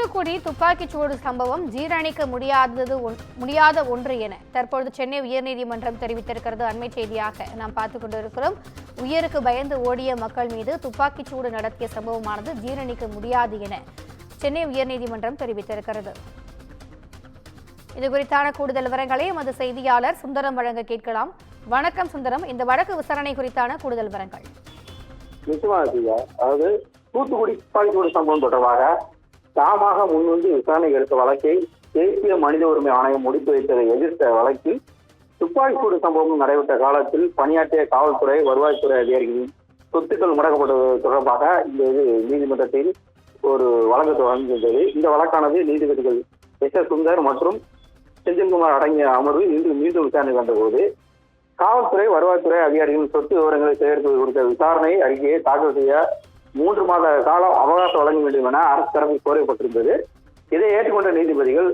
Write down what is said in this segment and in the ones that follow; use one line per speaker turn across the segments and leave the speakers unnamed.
தூத்துக்குடி துப்பாக்கிச்சூடு சம்பவம் ஜீரணிக்க முடியாத ஒன்று என தற்பொழுது சென்னை உயர்நீதிமன்றம் தெரிவித்திருக்கிறது. அண்மை செய்தியாக நாம் பார்த்துக் கொண்டிருக்கிறோம். உயிருக்கு பயந்து ஓடிய மக்கள் மீது துப்பாக்கிச்சூடு நடத்திய சம்பவமானது ஜீரணிக்க முடியாது என சென்னை உயர்நீதிமன்றம் தெரிவித்திருக்கிறது. இது குறித்தான கூடுதல் விவரங்களை எமது செய்தியாளர் சுந்தரம் வழங்க கேட்கலாம். வணக்கம் சுந்தரம், இந்த வழக்கு விசாரணை குறித்தான கூடுதல் விவரங்கள்.
அதாவது தூத்துக்குடி துப்பாக்கிச்சூடு சம்பவம் தொடர்பாக தாமாக முன்வந்து விசாரணை எடுத்த வழக்கை தேசிய மனித உரிமை ஆணையம் முடித்து வைத்ததை எதிர்த்த வழக்கில் துப்பாக்கிச்சூடு சம்பவம் நடைபெற்ற காலத்தில் பணியாற்றிய காவல்துறை வருவாய்த்துறை அதிகாரிகளின் சொத்துக்கள் முடக்கப்பட்டது தொடர்பாக இந்த நீதிமன்றத்தில் ஒரு வழக்கு வழங்கியிருந்தது. இந்த வழக்கானது நீதிபதிகள் எஸ் சுந்தர் மற்றும் செந்தில்குமார் அடங்கிய அமர்வு இன்று மீண்டும் விசாரணை வந்தபோது காவல்துறை வருவாய்த்துறை அதிகாரிகளின் சொத்து விவரங்களை சேகரிப்பது குறித்த விசாரணை அறிக்கையை தாக்கல் செய்ய 3 மாத காலம் அவகாசம் வழங்க வேண்டும் என அரசு தரப்பில் கோரப்பட்டிருந்தது. இதை ஏற்றுக்கொண்ட நீதிபதிகள்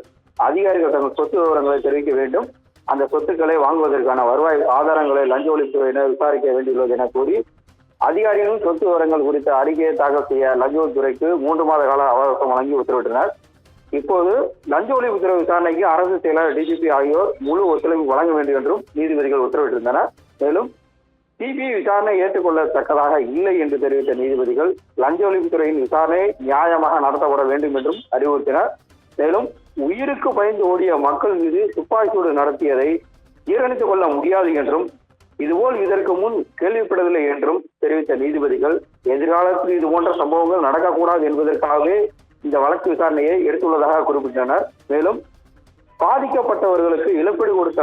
அதிகாரிகள் தங்கள் சொத்து விவரங்களை தெரிவிக்க வேண்டும், அந்த சொத்துக்களை வாங்குவதற்கான வருவாய் ஆதாரங்களை லஞ்ச ஒழிப்புத்துறையினர் விசாரிக்க வேண்டியுள்ளது என கூறி அதிகாரிகளின் சொத்து விவரங்கள் குறித்த அறிக்கையை தாக்கல் செய்ய லஞ்ச ஒழிப்புத்துறைக்கு 3 மாத கால அவகாசம் வழங்கி உத்தரவிட்டனர். இப்போது லஞ்ச ஒழிப்புத்துறை விசாரணைக்கு அரசு செயலர் டிஜிபி ஆகியோர் முழு ஒத்துழைப்பு வழங்க வேண்டும் என்றும் நீதிபதிகள் உத்தரவிட்டிருந்தனர். மேலும் சிபிஐ விசாரணை ஏற்றுக்கொள்ளத்தக்கதாக இல்லை என்று தெரிவித்த நீதிபதிகள் லஞ்ச ஒழிப்புத்துறையின் விசாரணை நியாயமாக நடத்தப்பட வேண்டும் என்றும் அறிவுறுத்தினர். மேலும் உயிருக்கு பயந்து ஓடிய மக்கள் மீது துப்பாக்கிச்சூடு நடத்தியதை ஜீரணித்துக் கொள்ள முடியாது என்றும் இதுபோல் இதற்கு முன் கேள்விப்படவில்லை என்றும் தெரிவித்த நீதிபதிகள் எதிர்காலத்தில் இது போன்ற சம்பவங்கள் நடக்கக்கூடாது என்பதற்காகவே இந்த வழக்கு விசாரணையை எடுத்துள்ளதாக குறிப்பிட்டனர். மேலும் பாதிக்கப்பட்டவர்களுக்கு இழப்பீடு கொடுத்த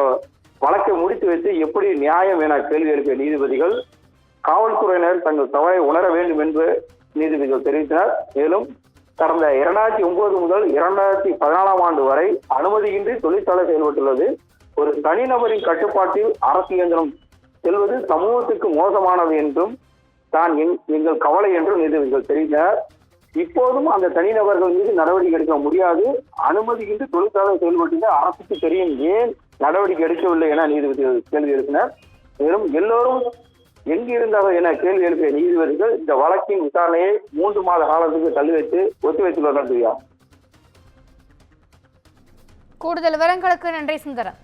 வழக்கை முடித்து வைத்து எப்படி நியாயம் என கேள்வி எழுப்பிய நீதிபதிகள் காவல்துறையினர் தங்கள் தவறை உணர வேண்டும் என்று நீதிபதிகள் தெரிவித்தனர். மேலும் கடந்த 2009 முதல் 2014 ஆண்டு வரை அனுமதியின்றி தொழிற்சாலை செயல்பட்டுள்ளது. ஒரு தனிநபரின் கட்டுப்பாட்டில் அரசு இயந்திரம் செல்வது சமூகத்துக்கு மோசமானது என்றும் தான் எங்கள் கவலை என்றும் நீதிபதிகள் தெரிவித்தனர். இப்போதும் அந்த தனிநபர்கள் மீது நடவடிக்கை எடுக்க முடியாது, அனுமதியின்றி தொழிற்சாலை செயல்பட்டு அரசுக்கு தெரியும் ஏன் நடவடிக்கை எடுக்கவில்லை என நீதிபதிகள் கேள்வி எழுப்பினர். மேலும் எல்லோரும் எங்கிருந்தவர் என கேள்வி எழுப்பிய நீதிபதிகள் இந்த வழக்கின் விசாரணையை 3 மாத காலத்துக்கு தள்ளி வைத்து ஒத்திவைத்துள்ளனர்.
கூடுதல் விவரங்களுக்கு நன்றி சுந்தரம்.